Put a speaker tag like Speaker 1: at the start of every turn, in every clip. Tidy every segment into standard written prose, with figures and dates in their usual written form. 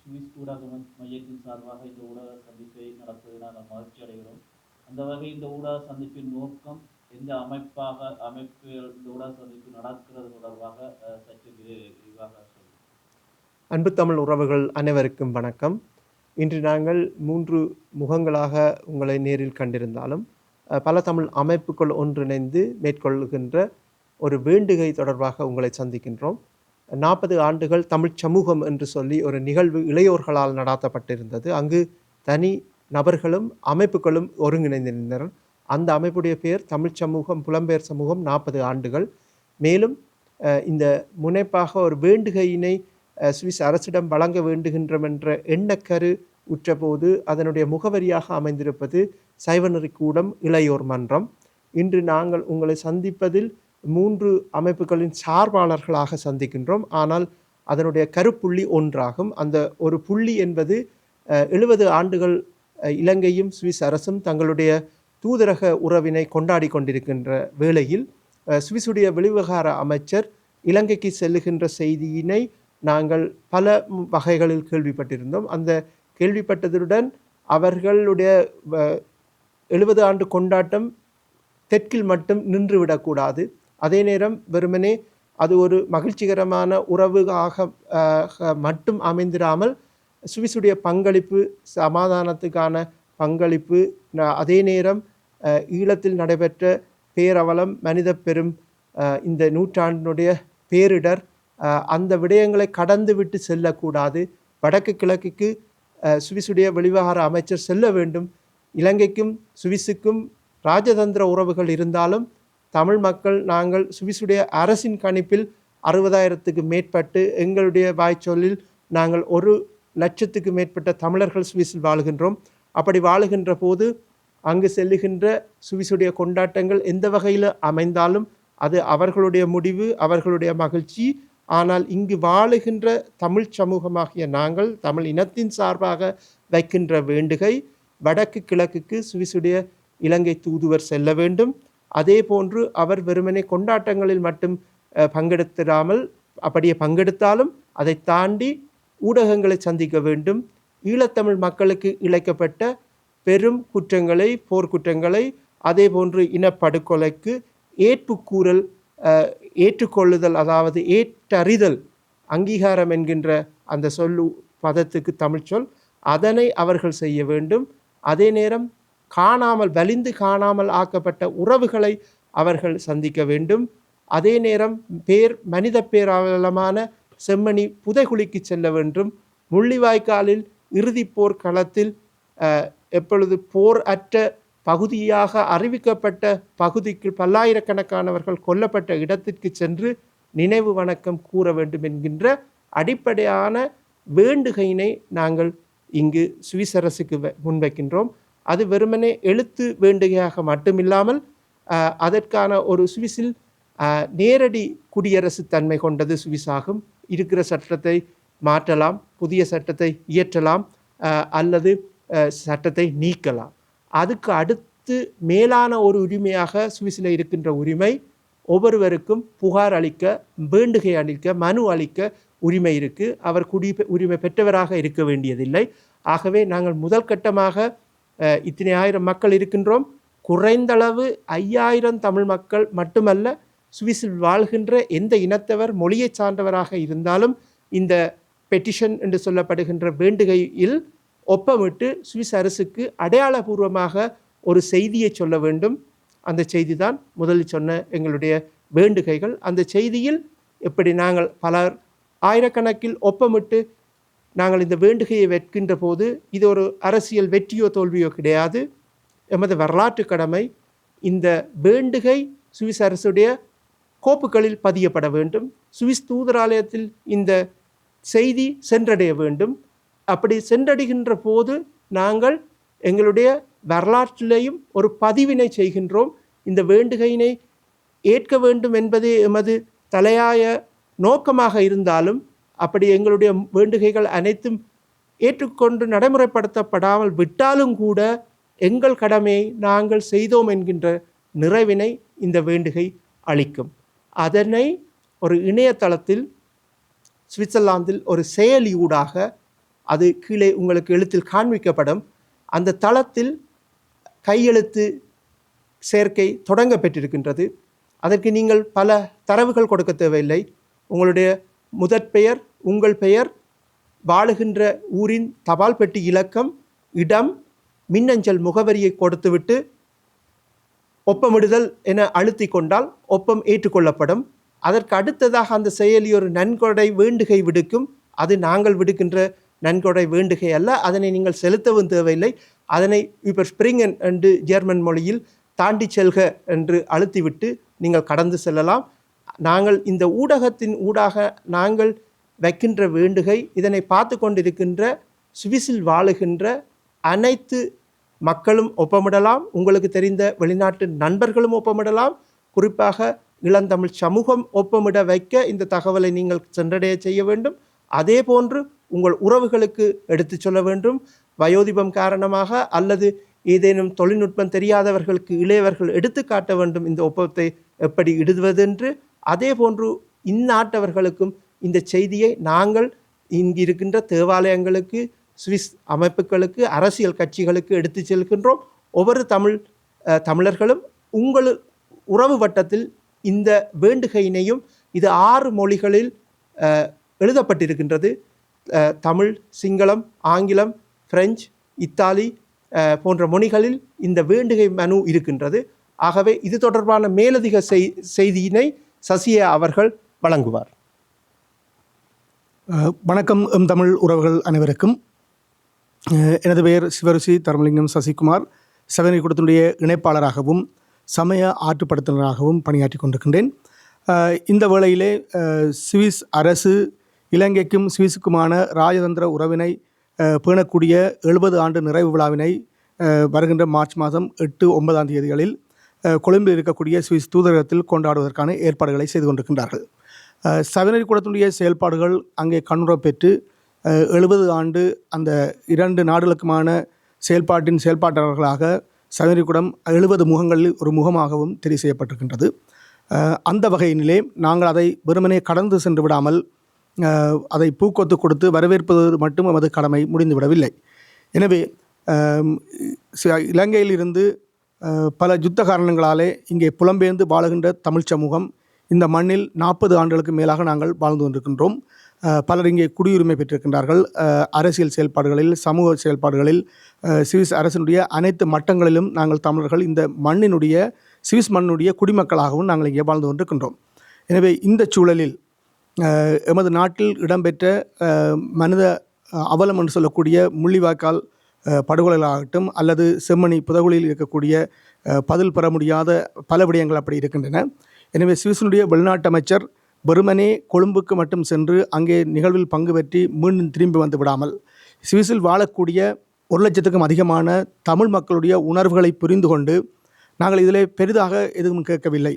Speaker 1: Swiss ஊடக மையத்தின் சார்பாக இந்த ஊடக சந்திப்பை நடத்துவதை நாங்கள் மகிழ்ச்சி அடைகிறோம். அந்த வகை இந்த ஊடக சந்திப்பின் நோக்கம் எந்த அமைப்பு இந்த ஊடக சந்திப்பு நடக்கிறது தொடர்பாக சற்று விரிவாக சொல்லுங்கள்.
Speaker 2: அன்பு தமிழ் உறவுகள் அனைவருக்கும் வணக்கம். இன்று நாங்கள் 3 முகங்களாக உங்களை நேரில் கண்டிருந்தாலும் பல தமிழ் அமைப்புகள் ஒன்றிணைந்து மேற்கொள்கின்ற ஒரு வேண்டுகை தொடர்பாக உங்களை சந்திக்கின்றோம். 40 ஆண்டுகள் தமிழ் சமூகம் என்று சொல்லி ஒரு நிகழ்வு இளையோர்களால் நடாத்தப்பட்டிருந்தது. அங்கு தனி நபர்களும் அமைப்புகளும் ஒருங்கிணைந்திருந்தனர். அந்த அமைப்புடைய பெயர் தமிழ் சமூகம் புலம்பெயர் சமூகம் 40 ஆண்டுகள். மேலும் இந்த முனைப்பாக ஒரு வேண்டுகையினை சுவிஸ் அரசிடம் வழங்க வேண்டுகின்றோம் என்ற எண்ணக்கரு உற்றபோது அதனுடைய முகவரியாக அமைந்திருப்பது சைவநெறி கூடம் இளையோர் மன்றம். இன்று நாங்கள் உங்களை சந்திப்பதில் 3 அமைப்புகளின் சார்பாளர்களாக சந்திக்கின்றோம். ஆனால் அதனுடைய கருப்புள்ளி ஒன்றாகும். அந்த ஒரு புள்ளி என்பது 70 ஆண்டுகள் இலங்கையும் சுவிஸ் அரசும் தங்களுடைய தூதரக உறவினை கொண்டாடி கொண்டிருக்கின்ற வேளையில் சுவிஸுடைய வெளிவிவகார அமைச்சர் இலங்கைக்கு செல்லுகின்ற செய்தியினை நாங்கள் பல வகைகளில் கேள்விப்பட்டிருந்தோம். அந்த கேள்விப்பட்டதுடன் அவர்களுடைய 70 ஆண்டு கொண்டாட்டம் தெற்கில் மட்டும் நின்றுவிடக்கூடாது. அதே நேரம் வெறுமனே அது ஒரு மகிழ்ச்சிகரமான உறவுகாக மட்டும் அமைந்திராமல் சுவிஸுடைய பங்களிப்பு, சமாதானத்துக்கான பங்களிப்பு, அதே நேரம் ஈழத்தில் நடைபெற்ற பேரவலம், மனித பெரும் இந்த நூற்றாண்டினுடைய பேரிடர், அந்த விடயங்களை கடந்து விட்டு செல்லக்கூடாது. வடக்கு கிழக்குக்கு சுவிஸுடைய வெளிவிவகார அமைச்சர் செல்ல வேண்டும். இலங்கைக்கும் சுவிஸுக்கும் ராஜதந்திர உறவுகள் இருந்தாலும் தமிழ் மக்கள் நாங்கள் சுவிஸுடைய அரசின் கணிப்பில் 60,000க்கு மேற்பட்டு, எங்களுடைய வாய்ச்சொல்லில் நாங்கள் 1,00,000க்கு மேற்பட்ட தமிழர்கள் சுவிஸில் வாழுகின்றோம். அப்படி வாழுகின்ற போது அங்கு செல்லுகின்ற சுவிஸுடைய கொண்டாட்டங்கள் எந்த வகையில் அமைந்தாலும் அது அவர்களுடைய முடிவு, அவர்களுடைய மகிழ்ச்சி. ஆனால் இங்கு வாழுகின்ற தமிழ் சமூகமாகிய நாங்கள் தமிழ் இனத்தின் சார்பாக வைக்கின்ற வேண்டுகை, வடக்கு கிழக்குக்கு சுவிஸுடைய இலங்கை தூதுவர் செல்ல வேண்டும். அதே போன்று அவர் வெறுமனே கொண்டாட்டங்களில் மட்டும் பங்கெடுத்திடாமல், அப்படியே பங்கெடுத்தாலும் அதை தாண்டி ஊடகங்களை சந்திக்க வேண்டும். ஈழத்தமிழ் மக்களுக்கு இழைக்கப்பட்ட பெரும் குற்றங்களை, போர்க்குற்றங்களை, அதே போன்று இனப்படுகொலைக்கு ஏற்புக்கூறல், ஏற்றுக்கொள்ளுதல், அதாவது ஏற்றறிதல், அங்கீகாரம் என்கின்ற அந்த சொல்லு பதத்துக்கு தமிழ் சொல், அதனை அவர்கள் செய்ய வேண்டும். அதே நேரம் வலிந்து காணாமல் ஆக்கப்பட்ட உறவுகளை அவர்கள் சந்திக்க வேண்டும். அதே நேரம் மனித பேராவலமான செம்மணி புதைகுழிக்கு செல்ல வேண்டும். முள்ளிவாய்க்காலில் இறுதி போர் களத்தில் எப்பொழுது போர் அற்ற பகுதியாக அறிவிக்கப்பட்ட பகுதிக்கு பல்லாயிரக்கணக்கானவர்கள் கொல்லப்பட்ட இடத்திற்கு சென்று நினைவு வணக்கம் கூற வேண்டும் என்கின்ற அடிப்படையான வேண்டுகையினை நாங்கள் இங்கு சுவிஸ் அரசுக்கு முன்வைக்கின்றோம். அது வெறுமனே எழுத்து வேண்டுகையாக மட்டுமில்லாமல் அதற்கான ஒரு சுவிஸில் நேரடி குடியரசு தன்மை கொண்டது சுவிஸாகும். இருக்கிற சட்டத்தை மாற்றலாம், புதிய சட்டத்தை இயற்றலாம், அல்லது சட்டத்தை நீக்கலாம். அதுக்கு அடுத்து மேலான ஒரு உரிமையாக சுவிஸில் இருக்கின்ற உரிமை, ஒவ்வொருவருக்கும் புகார் அளிக்க, வேண்டுகை அளிக்க, மனு அளிக்க உரிமை இருக்குது. அவர் உரிமை பெற்றவராக இருக்க வேண்டியதில்லை. ஆகவே நாங்கள் முதல் கட்டமாக இத்தனை ஆயிரம் மக்கள் இருக்கின்றோம். குறைந்தளவு 5,000 தமிழ் மக்கள் மட்டுமல்ல, சுவிஸில் வாழ்கின்ற எந்த இனத்தவர், மொழியை சார்ந்தவராக இருந்தாலும் இந்த பெட்டிஷன் என்று சொல்லப்படுகின்ற வேண்டுகையில் ஒப்பமிட்டு சுவிஸ் அரசுக்கு அடையாளபூர்வமாக ஒரு செய்தியை சொல்ல வேண்டும். அந்த செய்தி தான் முதலில் சொன்ன எங்களுடைய வேண்டுகைகள். அந்த செய்தியில் எப்படி நாங்கள் பலர் ஆயிரக்கணக்கில் ஒப்பமிட்டு நாங்கள் இந்த வேண்டுகையை வைக்கின்ற போது இது ஒரு அரசியல் வெற்றியோ தோல்வியோ கிடையாது. எமது வரலாற்று கடமை. இந்த வேண்டுகை சுவிஸ் அரசுடைய கோப்புகளில் பதியப்பட வேண்டும். சுவிஸ் தூதராலயத்தில் இந்த செய்தி சென்றடைய வேண்டும். அப்படி சென்றடைகின்ற போது நாங்கள் எங்களுடைய வரலாற்றிலேயும் ஒரு பதிவினை செய்கின்றோம். இந்த வேண்டுகையினை ஏற்க வேண்டும் என்பதே எமது தலையாய நோக்கமாக இருந்தாலும், அப்படி எங்களுடைய வேண்டுகைகள் அனைத்தும் ஏற்றுக்கொண்டு நடைமுறைப்படுத்தப்படாமல் விட்டாலும் கூட எங்கள் கடமையை நாங்கள் செய்தோம் என்கின்ற நிறைவினை இந்த வேண்டுகை அளிக்கும். அதனை ஒரு இணையதளத்தில் சுவிட்சர்லாந்தில் ஒரு செயலியூடாக அது கீழே உங்களுக்கு எழுத்தில் காண்பிக்கப்படும். அந்த தளத்தில் கையெழுத்து சேர்க்கை தொடங்க பெற்றிருக்கின்றது. அதற்கு நீங்கள் பல தரவுகள் கொடுக்க தேவையில்லை. உங்களுடைய முதற் பெயர், உங்கள் பெயர், வாழுகின்ற ஊரின் தபால் பெட்டி இலக்கம், இடம், மின்னஞ்சல் முகவரியை கொடுத்துவிட்டு ஒப்பமிடுதல் என அழுத்தி கொண்டால் ஒப்பம் ஏற்றுக்கொள்ளப்படும். அதற்கு அடுத்ததாக அந்த செயலி ஒரு நன்கொடை வேண்டுகை விடுக்கும். அது நாங்கள் விடுக்கின்ற நன்கொடை வேண்டுகை அல்ல. அதனை நீங்கள் செலுத்தவும் தேவையில்லை. அதனை இப்போ ஸ்பிரிங் என்று ஜெர்மன் மொழியில் தாண்டி செல்க என்று அழுத்திவிட்டு நீங்கள் கடந்து செல்லலாம். நாங்கள் இந்த ஊடகத்தின் ஊடாக நாங்கள் வைக்கின்ற வேண்டுகை, இதனை பார்த்து கொண்டிருக்கின்ற சுவிஸில் வாழுகின்ற அனைத்து மக்களும் ஒப்பமிடலாம். உங்களுக்கு தெரிந்த வெளிநாட்டு நண்பர்களும் ஒப்பமிடலாம். குறிப்பாக இளந்தமிழ் சமூகம் ஒப்பமிட வைக்க இந்த தகவலை நீங்கள் சென்றடைய செய்ய வேண்டும். அதே போன்று உங்கள் உறவுகளுக்கு எடுத்து சொல்ல வேண்டும். வயோதிபம் காரணமாக அல்லது ஏதேனும் தொழில்நுட்பம் தெரியாதவர்களுக்கு இளையவர்கள் எடுத்து காட்ட வேண்டும் இந்த ஒப்பத்தை எப்படி இடுவதென்று. அதே போன்று இந்நாட்டவர்களுக்கும் இந்த செய்தியை நாங்கள் இங்கிருக்கின்ற தேவாலயங்களுக்கு, சுவிஸ் அமைப்புகளுக்கு, அரசியல் கட்சிகளுக்கு எடுத்து செல்கின்றோம். ஒவ்வொரு தமிழர்களும் உங்கள் உறவு வட்டத்தில் இந்த வேண்டுகையினையும், இது 6 மொழிகளில் எழுதப்பட்டிருக்கின்றது. தமிழ், சிங்களம், ஆங்கிலம், பிரெஞ்சு, இத்தாலி போன்ற மொழிகளில் இந்த வேண்டுகை மனு இருக்கின்றது. ஆகவே இது தொடர்பான மேலதிக செய்தியினை சசியா அவர்கள் வழங்குவார்.
Speaker 3: வணக்கம் தமிழ் உறவுகள் அனைவருக்கும். எனது பெயர் சிவருசி தர்மலிங்கம் சசிகுமார். செவனரி கூட்டத்தினுடைய இணைப்பாளராகவும் சமய ஆற்றுப்படுத்தினராகவும் பணியாற்றி கொண்டிருக்கின்றேன். இந்த வேளையிலே சுவிஸ் அரசு இலங்கைக்கும் சுவிஸுக்குமான ராஜதந்திர உறவினை பேணக்கூடிய 70 ஆண்டு நிறைவு விழாவினை வருகின்ற மார்ச் மாதம் 8, 9ஆம் தேதிகளில் கொழும்பில் இருக்கக்கூடிய சுவிஸ் தூதரகத்தில் கொண்டாடுவதற்கான ஏற்பாடுகளை செய்து கொண்டிருக்கின்றார்கள். செவனரி கூடத்தினுடைய செயல்பாடுகள் அங்கே கண்ணுற பெற்று 70 ஆண்டு அந்த 2 நாடுகளுக்குமான செயல்பாட்டின் செயல்பாட்டாளர்களாக செவனரி கூடம் 70 முகங்களில் ஒரு முகமாகவும் தெரிவு செய்யப்பட்டிருக்கின்றது. அந்த வகையினிலே நாங்கள் அதை வெறுமனே கடந்து சென்று விடாமல் அதை பூக்கொத்து கொடுத்து வரவேற்பது மட்டும் நமது கடமை முடிந்துவிடவில்லை. எனவே இலங்கையிலிருந்து பல யுத்த காரணங்களாலே இங்கே புலம்பெயர்ந்து வாழுகின்ற தமிழ் சமூகம் இந்த மண்ணில் 40 ஆண்டுகளுக்கு மேலாக நாங்கள் வாழ்ந்து கொண்டிருக்கின்றோம். பலர் இங்கே குடியுரிமை பெற்றிருக்கின்றார்கள். அரசியல் செயல்பாடுகளில், சமூக செயல்பாடுகளில், சுவிஸ் அரசினுடைய அனைத்து மட்டங்களிலும் நாங்கள் தமிழர்கள் இந்த மண்ணினுடைய, சுவிஸ் மண்ணினுடைய குடிமக்களாகவும் நாங்கள் இங்கே வாழ்ந்து கொண்டிருக்கின்றோம். எனவே இந்த சூழலில் எமது நாட்டில் இடம்பெற்ற மனித அவலம் என்று சொல்லக்கூடிய முள்ளிவாய்க்கால் படுகொலைகளாகட்டும் அல்லது செம்மணி புதகுலியில் இருக்கக்கூடிய பதில் பெற முடியாத பல விடயங்கள் அப்படி இருக்கின்றன. எனவே சுவிஸினுடைய வெளிநாட்டு அமைச்சர் வெறுமனே கொழும்புக்கு மட்டும் சென்று அங்கே நிகழ்வில் பங்கு பெற்றி மீண்டும் திரும்பி வந்து விடாமல் சுவிஸில் வாழக்கூடிய 1,00,000க்கும் அதிகமான தமிழ் மக்களுடைய உணர்வுகளை புரிந்து கொண்டு, நாங்கள் இதில் பெரிதாக எதுவும் கேட்கவில்லை,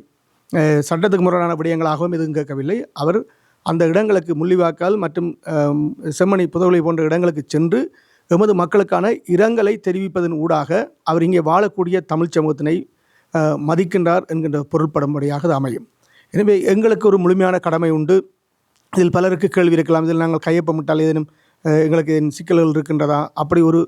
Speaker 3: சட்டத்துக்கு முரணான விடயங்களாகவும் எதுவும் கேட்கவில்லை. அவர் அந்த இடங்களுக்கு, முள்ளிவாய்க்கால் மற்றும் செம்மணி புதகுலை போன்ற இடங்களுக்கு சென்று எமது மக்களுக்கான இரங்கலை தெரிவிப்பதன் ஊடாக அவர் இங்கே வாழக்கூடிய தமிழ் சமூகத்தினை மதிக்கின்றார் என்கின்ற பொருள்படும்படியாக அது அமையும். எனவே எங்களுக்கு ஒரு முழுமையான கடமை உண்டு. இதில் பலருக்கு கேள்வி இருக்கலாம், இதில் நாங்கள் கையொப்பமிட்டால் ஏதேனும் எங்களுக்கு சிக்கல்கள் இருக்கின்றதா? அப்படி ஒரு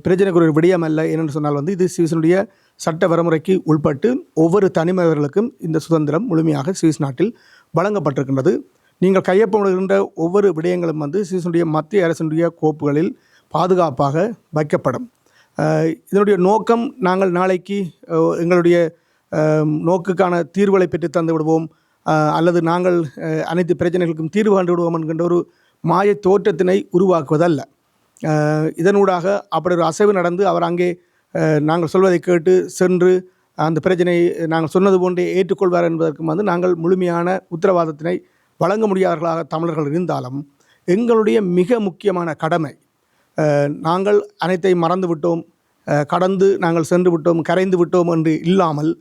Speaker 3: பிரச்சனைக்கு ஒரு விடயம் அல்ல. என்னென்னு சொன்னால் இது சுவிஸினுடைய சட்ட வரைமுறைக்கு உட்பட்டு ஒவ்வொரு தனிமனிதர்களுக்கும் இந்த சுதந்திரம் முழுமையாக சுவிஸ் நாட்டில் வழங்கப்பட்டிருக்கின்றது. நீங்கள் கையொப்பமிடுகின்ற ஒவ்வொரு விடயங்களும் சுவிஸினுடைய மத்திய அரசினுடைய கோப்புகளில் பாதுகாப்பாக வைக்கப்படும். இதனுடைய நோக்கம், நாங்கள் நாளைக்கு எங்களுடைய நோக்குக்கான தீர்வுகளை பெற்று தந்து விடுவோம் அல்லது நாங்கள் அனைத்து பிரச்சனைகளுக்கும் தீர்வு கண்டு விடுவோம் என்கின்ற ஒரு மாய தோற்றத்தினை உருவாக்குவதல்ல. இதனூடாக அப்படி ஒரு அசைவு நடந்து அவர் அங்கே நாங்கள் சொல்வதை கேட்டு சென்று அந்த பிரச்சனையை நாங்கள் சொன்னது போன்றே ஏற்றுக்கொள்வார் என்பதற்கு நாங்கள் முழுமையான உத்தரவாதத்தினை வழங்க முடியாதவர்களாக தமிழர்கள் இருந்தாலும் எங்களுடைய மிக முக்கியமான கடமை, நாங்கள் அனைத்தை மறந்து விட்டோம், கடந்து நாங்கள் சென்று விட்டோம், கரைந்து விட்டோம் என்று இல்லாமல்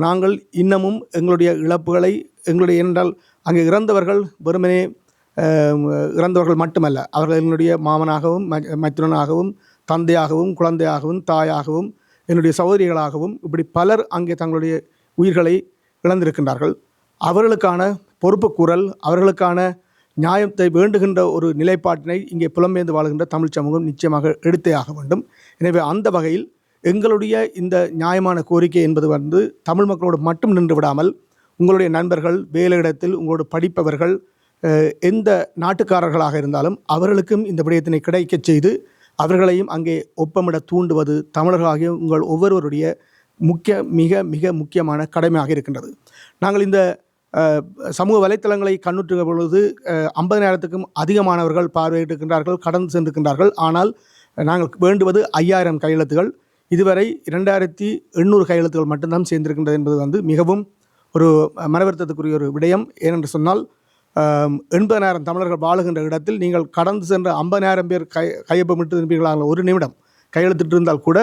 Speaker 3: நாங்கள் இன்னமும் எங்களுடைய இழப்புகளை, எங்களுடைய என்றால் அங்கே இறந்தவர்கள் வெறுமனே இறந்தவர்கள் மட்டுமல்ல, அவர்கள் என்னுடைய மாமனாகவும் மைத்துனனாகவும் தந்தையாகவும் குழந்தையாகவும் தாயாகவும் என்னுடைய சகோதரிகளாகவும் இப்படி பலர் அங்கே தங்களுடைய உயிர்களை இழந்திருக்கின்றார்கள். அவர்களுக்கான பொறுப்பு கூறல், அவர்களுக்கான நியாயத்தை வேண்டுகின்ற ஒரு நிலைப்பாட்டினை இங்கே புலம்பெயர்ந்து வாழுகின்ற தமிழ் சமூகம் நிச்சயமாக எடுத்தே ஆக வேண்டும். எனவே அந்த வகையில் எங்களுடைய இந்த நியாயமான கோரிக்கை என்பது தமிழ் மக்களோடு மட்டும் நின்று விடாமல் உங்களுடைய நண்பர்கள், வேலையிடத்தில் உங்களோடு படிப்பவர்கள், எந்த நாட்டுக்காரர்களாக இருந்தாலும் அவர்களுக்கும் இந்த விடயத்தினை கிடைக்கச் செய்து அவர்களையும் அங்கே ஒப்பமிட தூண்டுவது தமிழர்களாகிய உங்கள் ஒவ்வொருவருடைய மிக மிக முக்கியமான கடமையாக இருக்கின்றது. நாங்கள் இந்த சமூக வலைத்தளங்களை கண்ணுற்றுகிற பொழுது 50,000க்கும் அதிகமானவர்கள் பார்வையிட்டிருக்கின்றார்கள், கடந்து சென்றிருக்கின்றார்கள். ஆனால் நாங்கள் வேண்டுவது 5,000 கையெழுத்துகள். இதுவரை 2,800 கையெழுத்துகள் மட்டும்தான் சேர்ந்திருக்கின்றது என்பது மிகவும் ஒரு மனவருத்தத்துக்குரிய ஒரு விடயம். ஏனென்று சொன்னால் 80,000 தமிழர்கள் வாழுகின்ற இடத்தில் நீங்கள் கடந்து சென்ற 50,000 பேர் கையொப்பமிட்டு இருப்பீர்களாக ஒரு நிமிடம் கையெழுத்திட்டு இருந்தால் கூட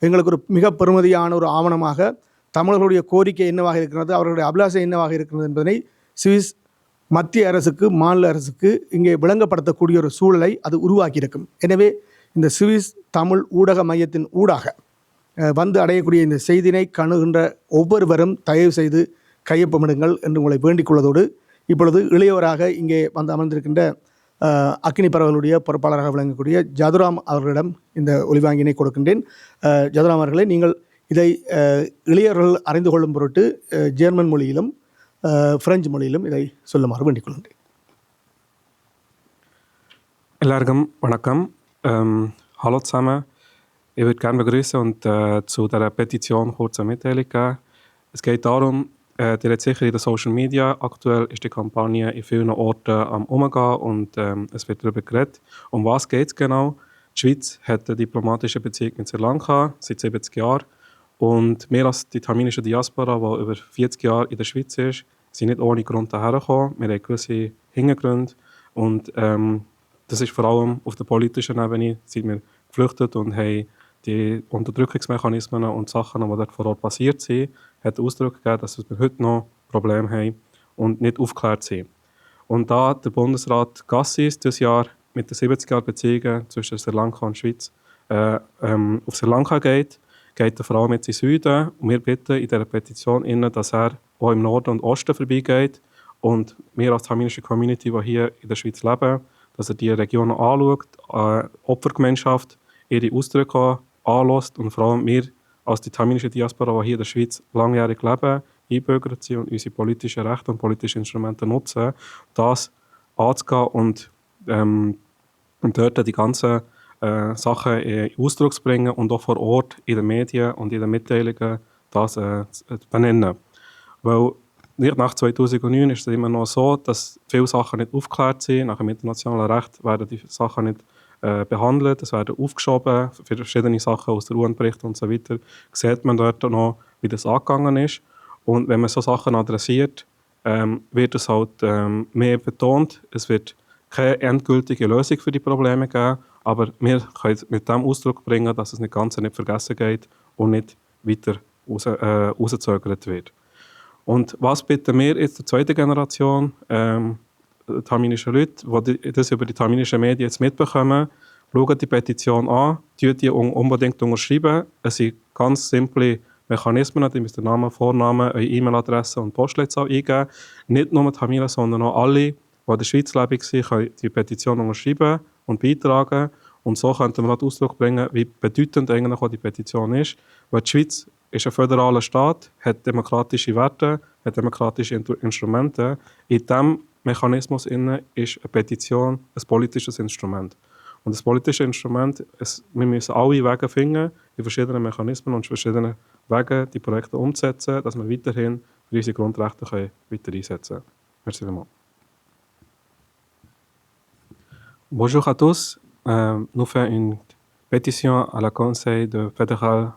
Speaker 3: எங்களுக்கு ஒரு மிக பெருமதியான ஒரு ஆவணமாக தமிழர்களுடைய கோரிக்கை என்னவாக இருக்கிறது, அவர்களுடைய அபிலாஷை என்னவாக இருக்கிறது என்பதனை சுவிஸ் மத்திய அரசுக்கு, மாநில அரசுக்கு இங்கே விளங்கப்படுத்தக்கூடிய ஒரு சூழலை அது உருவாக்கியிருக்கும். எனவே இந்த சுவிஸ் தமிழ் ஊடக மையத்தின் ஊடாக வந்து அடையக்கூடிய இந்த செய்தினை காணுகின்ற ஒவ்வொருவரும் தயவு செய்து கையொப்பமிடுங்கள் என்று உங்களை வேண்டிக் கொள்வதோடு, இப்பொழுது இளையவராக இங்கே வந்து அமர்ந்திருக்கின்ற அக்னி பரவலுடைய பொறுப்பாளராக விளங்கக்கூடிய ஜதுராம் அவர்களிடம் இந்த ஒலிவாங்கினை கொடுக்கின்றேன். ஜதுராம் அவர்களே, நீங்கள் இதை இளையவர்கள் அறிந்து கொள்ளும் பொருட்டு ஜெர்மன் மொழியிலும் பிரெஞ்சு மொழியிலும் இதை சொல்லுமாறு வேண்டிக் கொள்கின்றேன்.
Speaker 4: എല്ലാവർക്കും വണക്കം. Hallo zusammen. Ich würde gerne begrüßen und zu der Petition kurz eine Mitteilung geben. Es geht darum, ihr habt sicher in den Social Media, aktuell ist die Kampagne in vielen Orten am Umgehen und es wird darüber geredet. Um was geht es genau? Die Schweiz hat eine diplomatische Beziehung mit Sri Lanka seit 70 Jahren. Und wir als die tamilische Diaspora, die über 40 Jahre in der Schweiz ist, sind nicht ohne Grund hierher gekommen. Wir haben gewisse Hintergründe und das ist vor allem auf der politischen Ebene, sind wir geflüchtet und haben die Unterdrückungsmechanismen und Sachen, die dort vor Ort passiert sind, hat Ausdruck gegeben, dass wir heute noch Probleme haben und nicht aufgeklärt sind. Und da der Bundesrat Gassis dieses Jahr mit den 70-Jahr-Beziehungen zwischen Sri Lanka und Schweiz auf Sri Lanka geht er vor allem jetzt in den Süden. Und wir bitten in dieser Petition, dass er auch im Norden und Osten vorbeigeht. Und wir als tamilische Community, die hier in der Schweiz leben, dass er die Regionen anschaut, Opfergemeinschaft, ihre Ausdrücke anlässt und vor allem wir als die tamilische Diaspora, die hier in der Schweiz langjährig leben, einbürgert sind und unsere politischen Rechte und politische Instrumente nutzen, das anzugehen und dort die ganzen Sachen in Ausdruck zu bringen und auch vor Ort in den Medien und in den Mitteilungen das zu benennen. Weil nach 2009 ist es immer noch so, dass viele Sachen nicht aufgeklärt sind. Nach dem internationalen Recht werden die Sachen nicht behandelt, es werden aufgeschoben für verschiedene Sachen aus der UN-Bericht und so weiter. Sieht man dort noch, wie das angegangen ist. Und wenn man so Sachen adressiert, wird es halt mehr betont. Es wird keine endgültige Lösung für die Probleme geben, aber wir können mit dem Ausdruck bringen, dass es nicht vergessen geht und nicht weiter rausgezögert wird. Und was bitten wir jetzt der zweiten Generation tamilische Leute, die das über die tamilischen Medien jetzt mitbekommen, schauen die Petition an, die unbedingt unterschreiben. Es sind ganz simple Mechanismen, die müssen Namen, Vornamen, eure E-Mail-Adresse und Postleitzahl eingeben. Nicht nur Tamilen, sondern auch alle, die in der Schweiz leben, können die Petition unterschreiben und beitragen. Und so könnten wir den Ausdruck bringen, wie bedeutend eigentlich auch die Petition ist. Weil die Schweiz ist ein föderaler Staat, hat demokratische Werte, hat demokratische Instrumente. In diesem Mechanismus ist eine Petition ein politisches Instrument. Und das politische Instrument, wir müssen alle Wege finden, in verschiedenen Mechanismen und verschiedenen Wegen die Projekte umzusetzen, dass wir weiterhin für unsere Grundrechte weiter einsetzen können. Merci vielmals. Bonjour à tous. Nous faisons une pétition à la Conseil de fédéral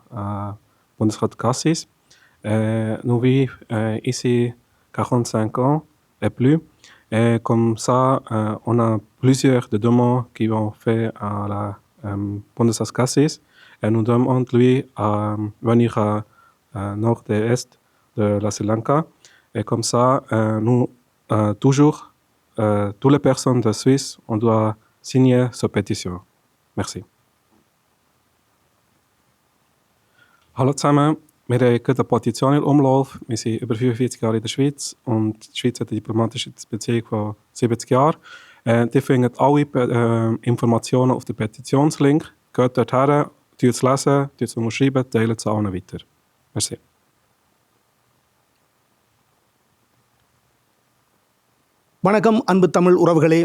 Speaker 4: Bundesrat Cassis. Nous vivons ici 45 ans et plus. Et comme ça, on a plusieurs demandes qui ont fait à la Bundesrat Cassis. Et nous demandons lui à venir à nord et est de la Sri Lanka. Et comme ça, nous, toujours, toutes les personnes de Suisse, on doit signer cette pétition. Merci. Hallo zusammen, Wir haben gerade eine Petition im Umlauf. Wir sind über 45 Jahre in der Schweiz und die Schweiz hat eine diplomatische Beziehung von 70 Jahren. Die finden alle Informationen auf dem Petitionslink. Geht dort her, lesen, unterschreiben, teilen es allen weiter. Merci.
Speaker 3: வணக்கம் அன்பு தமிழ் உறவுகளே.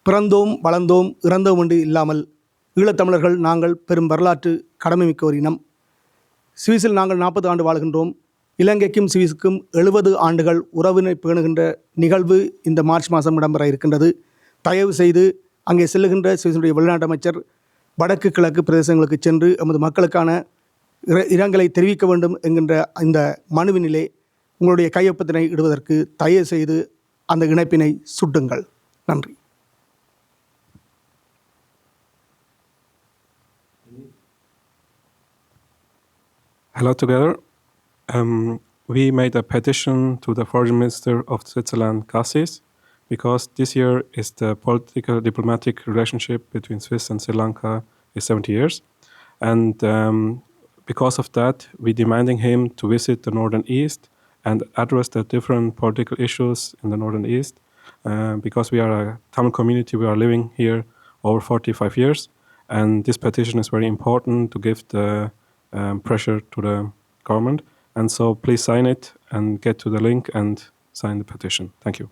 Speaker 3: பிறந்தோம் வளர்ந்தோம் இறந்தோம் என்று இல்லாமல் ஈழத்தமிழர்கள் நாங்கள் பெரும் வரலாற்று கடமைமிக்க ஒரு இனம். சுவிஸில் நாங்கள் 40 ஆண்டு வாழ்கின்றோம். இலங்கைக்கும் சுவிஸுக்கும் 70 ஆண்டுகள் உறவினை பேணுகின்ற நிகழ்வு இந்த மார்ச் மாதம் இடம்பெற இருக்கின்றது. தயவு செய்து அங்கே செல்லுகின்ற சுவிஸுடைய வெளிநாட்டு அமைச்சர் வடக்கு கிழக்கு பிரதேசங்களுக்கு சென்று எமது மக்களுக்கான இரங்கலை தெரிவிக்க வேண்டும் என்கின்ற இந்த மனுவினிலே உங்களுடைய கையொப்பத்தினை இடுவதற்கு தயவு செய்து அந்த இணைப்பினை சுட்டுங்கள். நன்றி.
Speaker 4: Hello together. We made a petition to the Foreign Minister of Switzerland, Cassis, because this year is the political diplomatic relationship between Swiss and Sri Lanka is 70 years. And because of that, we're demanding him to visit the Northern East and address the different political issues in the Northern East. Because we are a Tamil community, we are living here over 45 years. And this petition is very important to give the pressure to the government. And so please sign it and get to the link and sign the petition. Thank you.